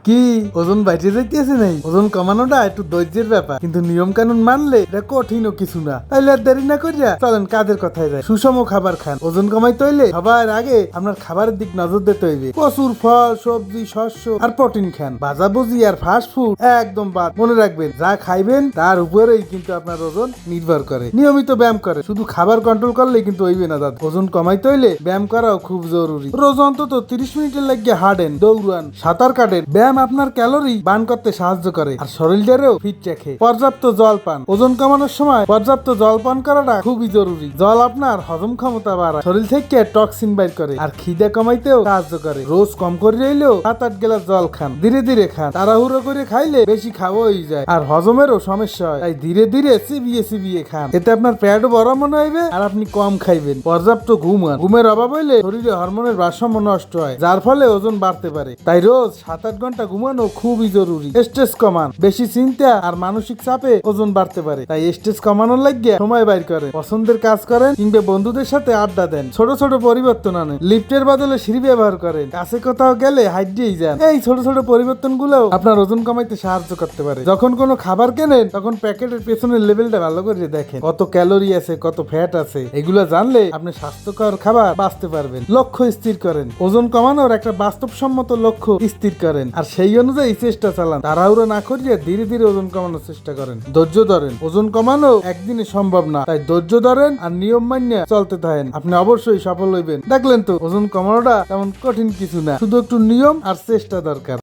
কি ওজন বাইরে যাইতেছে নাই? ওজন কমানোটা একটু ধৈর্যের ব্যাপার, কিন্তু নিয়ম কানুন মানলে এটা কঠিনও কিছু না। তাইলে আর দেরি না করিয়া চলেন কাজের কথায় যায়। সুষম খাবার খান। ওজন কমাইতে হইলে সবার আগে আপনার খাবারের দিক নজর দিতে হইবে। প্রচুর ফল, সবজি, শস্য আর প্রোটিন খান। ভাজাভুজি আর ফাস্ট ফুড একদম বাদ। মনে রাখবেন, যা খাইবেন তার উপরেই কিন্তু আপনার ওজন নির্ভর করে। নিয়মিত ব্যায়াম করে, শুধু খাবার কন্ট্রোল করলেই কিন্তু হইবে না দাদা। ওজন কমাইতে হইলে ব্যায়াম করাও খুব জরুরি। রোজ অন্তত 30 মিনিটের লাগিয়ে হাঁটেন, দৌড়ান, সাঁতার কাটেন। ব্যায়াম আপনার ক্যালোরি বার্ন করতে সাহায্য করে আর শরীরটারেও ফিট রাখে। পর্যাপ্ত জল পান। ওজন কমানোর সময় পর্যাপ্ত জল পান করাটা খুবই জরুরি। জল আপনার হজম ক্ষমতা বাড়ায়, শরীর থেকে টক্সিন বাইর করে আর খিদে কমাইতেও সাহায্য করে। রোজ কম করে হইলেও 7-8 গ্লাস জল খান। ধীরে ধীরে খান, তাড়াহুড়ো করে খাইলে বেশি খাওয়াই যায় আর হজমেরও সমস্যা হয়। তাই ধীরে ধীরে চিবিয়ে চিবিয়ে খান। এতে আপনার পেটও বড় মনে হইবে আর আপনি কম খাইবেন। পর্যাপ্ত ঘুমান। ঘুমের অভাব হইলে শরীরে হরমোনের ভারসাম্য নষ্ট হয়, যার ফলে ওজন বাড়তে পারে। তাই রোজ 7-8 ঘন্টা ঘুমানো খুবই জরুরি। স্ট্রেস কমান। বেশি চিন্তা আর মানসিক চাপে ওজন বাড়তে পারে, তাই স্ট্রেস কমানোর লাগিয়ে সময় বাইর করেন। পছন্দের কাজ করেন কিংবা বন্ধুদের সাথে আড্ডা দেন। ছোট ছোট পরিবর্তন আনেন। লিফটের বদলে সিঁড়ি ব্যবহার করেন। কাছে কোথাও গেলে হাইট দিয়েই যান। এই ছোট ছোট পরিবর্তন গুলো আপনার ওজন কমাইতে সাহায্য করতে পারে। যখন কোনো খাবার কেনেন তখন প্যাকেটের পেছনের লেভেলটা ভালো করে দেখেন, কত ক্যালোরি আছে, কত ফ্যাট আছে। এগুলো জানলে আপনি স্বাস্থ্যকর খাবার বাঁচতে পারবেন। লক্ষ্য স্থির করেন। ওজন কমানোর একটা বাস্তবসম্মত লক্ষ্য স্থির করেন আর সেই অনুযায়ী চেষ্টা চালান। তাড়াহুড়ো না করিয়ে ধীরে ধীরে ওজন কমানোর চেষ্টা করেন। ধৈর্য ধরেন। ওজন কমানো একদিনে সম্ভব না, তাই ধৈর্য ধরেন আর নিয়ম মানিয়ে চলতে থাকেন। আপনি অবশ্যই সফল হইবেন। দেখলেন তো, ওজন কমানোটা তেমন কঠিন কিছু না, শুধু একটু নিয়ম আর চেষ্টা দরকার।